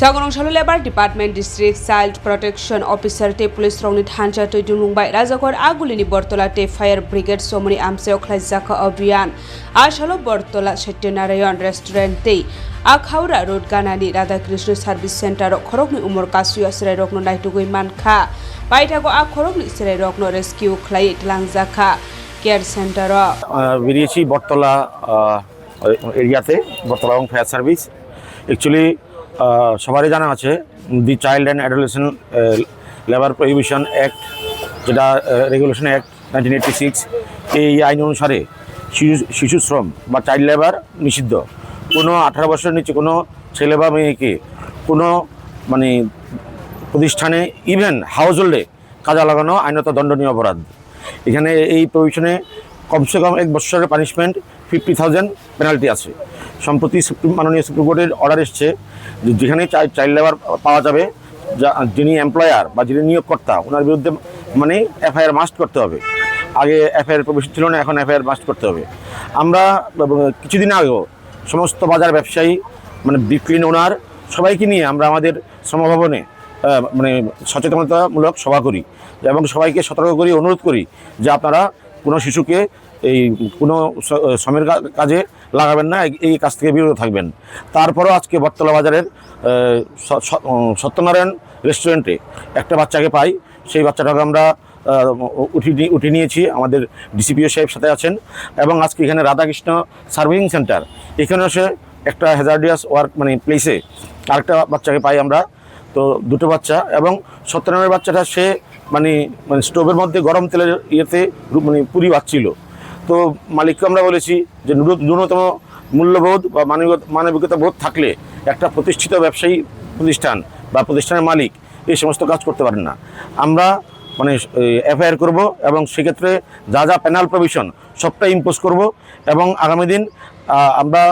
Sagonong Shalo Labor Department District Child Protection Officer te Police Rongni Thancha Toidu Mumbai Rajakor Agulini Bortola te Fire Brigade Somoni Amse Okhlajaka Abhiyan Ashalo Bortola Satyanarayan Restaurant te Akhaura Road Ganani Radhakrishna Service Center Khorokni Umor Kasu Asrai Rokno Naitugui Manka Baitago Akhorokni Asrai Rokno Rescue Khlai Tlangzaka Care Center বেরিয়েছি বটতলা এরিয়াতে বটতলা এবং fire service actually সবারই জানা আছে the child and adolescent labour prohibition act যেটা regulation act 1986 এই আইন অনুসারে শিশু শ্রম বা চাইল্ড লেবার নিষিদ্ধ। কোনো 18 বছরের নিচে কোনো ছেলে বা মেয়েকে কোনো প্রতিষ্ঠানে ইভেন হাউস হোল্ডে কাজে লাগানো আইনত দণ্ডনীয় অপরাধ। এখানে এই প্রভিশনে কমসে কম 1 বছরের পানিশমেন্ট 50,000 পেনাল্টি আছে। সম্প্রতি মাননীয় সুপ্রিম কোর্টের অর্ডার এসছে যেখানে চাইল্ড লেবার পাওয়া যাবে যিনি এমপ্লয়ার বা যিনি নিয়োগকর্তা ওনার বিরুদ্ধে এফআইআর মাস্ট করতে হবে। আগে এফআইআর প্রভিশন ছিল না, এখন এফআইআর মাস্ট করতে হবে। আমরা কিছুদিন আগেও সমস্ত বাজার ব্যবসায়ী বিক্রিন ওনার সবাইকে নিয়ে আমরা আমাদের শ্রমভবনে সচেতনতামূলক সভা করি এবং সবাইকে সতর্ক করি, অনুরোধ করি যে আপনারা কোনো শিশুকে এই কোনো শ্রমের কাজে লাগাবেন না, এই কাজ থেকে বিরত থাকবেন। তারপরও আজকে বটতলা বাজারের সত্যনারায়ণ রেস্টুরেন্টে একটা বাচ্চাকে পাই। সেই বাচ্চাটাকে আমরা উঠিয়ে নিয়েছি, আমাদের ডিসিপিও সাহেব সাথে আছেন এবং আজকে এখানে রাধাকৃষ্ণ সার্ভিং সেন্টার এখানে এসে একটা হ্যাজার্ডিয়াস ওয়ার্ক প্লেসে আরেকটা বাচ্চাকে পাই আমরা। তো দুটো বাচ্চা এবং সত্যনারায়ণের বাচ্চাটা সে স্টোভের মধ্যে গরম তেলের ইয়েতে পুরি বাচ্ছিল। তো মালিককে আমরা বলেছি যে ন্যূনতম মূল্যবোধ বা মানবিকতা বোধ থাকলে একটা প্রতিষ্ঠিত ব্যবসায়ী প্রতিষ্ঠান বা প্রতিষ্ঠানের মালিক এই সমস্ত কাজ করতে পারেন না। আমরা এফআইআর করব এবং সেক্ষেত্রে যা যা পেনাল প্রভিশন সবটা ইম্পোজ করব এবং আগামী দিন আমরা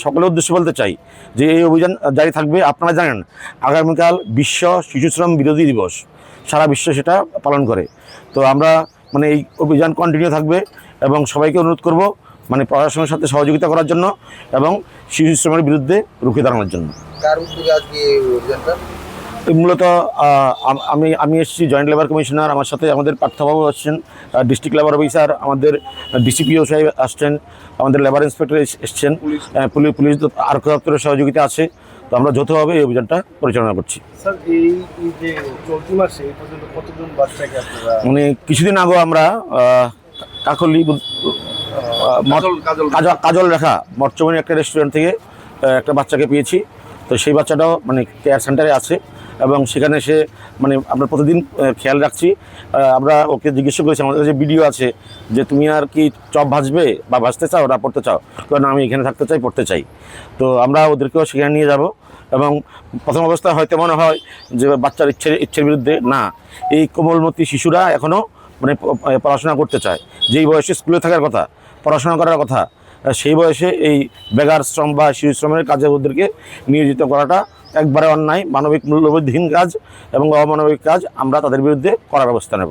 সকলের উদ্দেশ্যে বলতে চাই যে এই অভিযান জারি থাকবে। আপনারা জানেন আগামীকাল বিশ্ব শিশু শ্রম বিরোধী দিবস, সারা বিশ্ব সেটা পালন করে। তো আমরা এই অভিযান কন্টিনিউ থাকবে এবং সবাইকে অনুরোধ করব প্রশাসনের সাথে সহযোগিতা করার জন্য এবং শিশু শ্রমের বিরুদ্ধে রুখে দাঁড়ানোর জন্য। মূলত আমি এসেছি জয়েন্ট লেবার কমিশনার, আমার সাথে আমাদের পার্থবাবু আসছেন, ডিস্ট্রিক্ট লেবার অফিসার, আমাদের ডিসিপিও সাহেব আসছেন, আমাদের লেবার ইন্সপেক্টর এসছেন, পুলিশ আরক্ষী দপ্তরের সহযোগিতা আছে। তো আমরা যৌথভাবে এই অভিযানটা পরিচালনা করছি। স্যার এই যে চলতি মাসে এই পর্যন্ত কতজন বাচ্চাকে আপনারা কিছুদিন আগেও আমরা কাকলি কাজল রেখা মর্চমণি একটা রেস্টুরেন্ট থেকে একটা বাচ্চাকে পেয়েছি। তো সেই বাচ্চাটাও কেয়ার সেন্টারে আছে এবং সেখানে সে আমরা প্রতিদিন খেয়াল রাখছি। আমরা ওকে জিজ্ঞেস করেছি, আমাদের কাছে ভিডিও আছে, যে তুমি আর কি চপ ভাজবে বা ভাজতে চাও না পড়তে চাও? কারণ আমি এখানে থাকতে চাই, পড়তে চাই। তো আমরা ওদেরকেও সেখানে নিয়ে যাব এবং প্রথম অবস্থায় হয়তো মনে হয় যে বাচ্চার ইচ্ছের বিরুদ্ধে না, এই কোমলমতি শিশুরা এখনও পড়াশোনা করতে চায়। যেই বয়সে স্কুলে থাকার কথা, পড়াশোনা করার কথা, সেই বয়সে এই বেগার শ্রম বা শিশু শ্রমের কাজে ওদেরকে নিয়োজিত করাটা একবারে অন্যায়, মানবিক মূল্যবোধহীন কাজ এবং অমানবিক কাজ। আমরা তাদের বিরুদ্ধে কড়া ব্যবস্থা নেব।